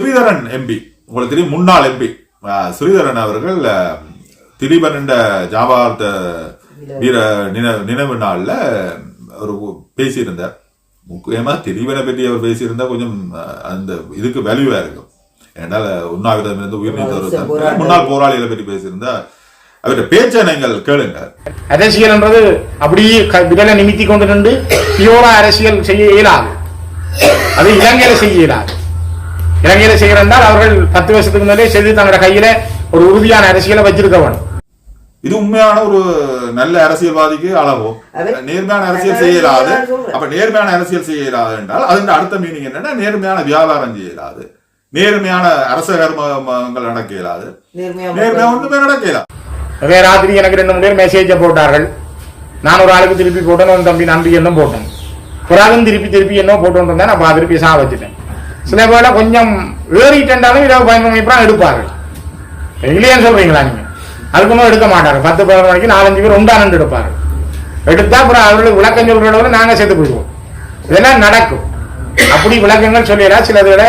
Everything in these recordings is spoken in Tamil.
ஸ்ரீதரன் எம்பி உங்களுக்கு தெரியும், முன்னாள் எம்பி ஸ்ரீதரன் அவர்கள் திலீபன் என்ற ஜாபாத் வீர நினைவு நாள்ல ஒரு பேசியிருந்தார். முக்கியமா திலீபனை பற்றி அவர் பேசியிருந்தா கொஞ்சம் அந்த இதுக்கு வேல்யூவா இருக்கும். ஏன்னால் உண்ணாவிரதம் இருந்து உயிர் நீத்தவர் முன்னாள் போராளிகளை பற்றி பேசியிருந்தா அவருடைய பேச்சை நீங்கள் கேளுங்க. அரசியல் என்றது அப்படியே விரலை நிமித்தி கொண்டு நின்று பியோரா அரசியல் செய்ய இயலாது. அது இலங்கையில செய்ய இயலாது. இலங்கையில செய்யறால் அவர்கள் 10 வருஷத்துக்கு முன்னாலே செய்து தன்னோட கையில ஒரு உறுதியான அரசியலை வச்சிருக்கவன். இது உண்மையான ஒரு நல்ல அரசியல்வாதிக்கு அளவும் நேர்மையான அரசியல் செய்யலாது. அப்ப நேர்மையான அரசியல் செய்யலாது என்றால் அதன் அடுத்த மீனிங் என்னன்னா நேர்மையான வியாபாரம் செய்யலாது, நேர்மையான அரச கர்மங்கள் நடக்க இயலாது, நேர்மையா ஒன்றுமே நடக்க இயலாது. ராத்திரி எனக்கு 2 பேர் மெசேஜை போட்டார்கள். நான் ஒரு ஆளுக்கு திருப்பி போட்டேன், தம்பி நன்றி என்ன போட்டேன். ஒரு ஆளும் திருப்பி என்ன போட்டு வந்தேன். நான் திருப்பி சா வச்சுட்டேன். சில பேர்ல கொஞ்சம் ஏறிட்டாலும் 20-15 எடுப்பார்கள். இல்லையான்னு சொல்றீங்களா நீங்க? அதுக்கு ஒன்றும் எடுக்க மாட்டாங்க. 10-11 மணிக்கு 4-5 பேர் உண்டானு எடுப்பார்கள். எடுத்தா அப்புறம் அவர்களுக்கு விளக்கம் சொல்றதோட நாங்க சேர்த்து போயிடுவோம். இதெல்லாம் நடக்கும். அப்படி விளக்கங்கள் சொல்லிடா சிலதோட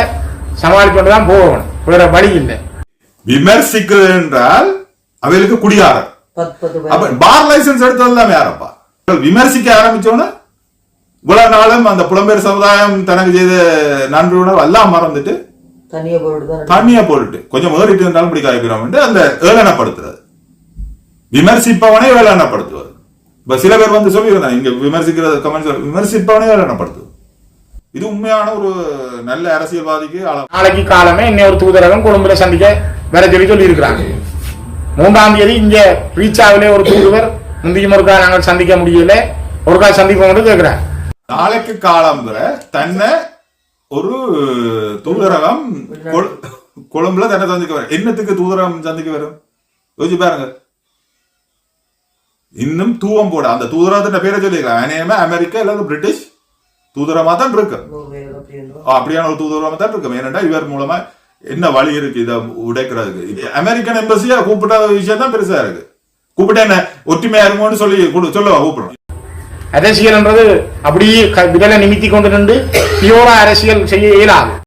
சமாளிக்கொண்டுதான் போகணும். வேற வழி இல்லை. விமர்சிக்கிறது என்றால் அவளுக்கு குடியாரம். பார் லைசன்ஸ் எடுத்ததுதான் யாரப்பா? விமர்சிக்க ஆரம்பிச்சோன்னு இவ்வளவு நாளும் அந்த புலம்பெயர் சமுதாயம் தனக்கு செய்த நன்றி உணர்வு எல்லாம் மறந்துட்டு தண்ணிய போட்டு கொஞ்சம் ஏறிட்டு இருந்தாலும் பிடிக்காய்க்கிறோம் என்று அந்த ஏளனப்படுத்துறது, விமர்சிப்பவனே ஏளனப்படுத்துவது. இப்ப சில பேர் வந்து சொல்லியிருந்தாங்க இங்க விமர்சிக்கிறது கமெண்ட்ஸ், விமர்சிப்பவனே ஏளனப்படுத்துவது. இது உண்மையான ஒரு நல்ல அரசியல்வாதிக்கு நாளைக்கு காலமே இன்னொரு தூதரகம் கொழும்புல சந்திக்க வேற சொல்லி இருக்கிறாங்க. 3ஆம் தேதி இங்க ரீச்சாவிலே ஒரு தூதுவர் முந்தையும் ஒருக்கா நாங்கள் சந்திக்க முடியல, ஒருக்கா சந்திப்போம் கேட்கிறார். நாளைக்கு காலம் தன்னை ஒரு தூதரகம் கொழும்புல தன்னை சந்திக்க வரும். என்னத்துக்கு தூதரகம் சந்திக்க வரும் யோசிச்சு பாருங்க. இன்னும் தூவம் போட அந்த தூதரகத்தின் பேரை சொல்லிக்கலாம். அநேகமா அமெரிக்கா அல்லது பிரிட்டிஷ் தூதரமா தான் இருக்கு. அப்படியான ஒரு தூதரமா தான் இருக்கு. ஏனென்றா இவர் மூலமா என்ன வழி இருக்கு இதை உடைக்கிறதுக்கு? அமெரிக்கன் எம்பசியா கூப்பிட்ட விஷயம் தான் பெருசா இருக்கு. கூப்பிட்ட என்ன ஒற்றுமையா இருக்கும்னு சொல்லுவா கூப்பிடுறோம். அரசியல் என்றது அப்படியே விரலை நிமித்தி கொண்டு நின்று பியோரா அரசியல் செய்ய இயலாது.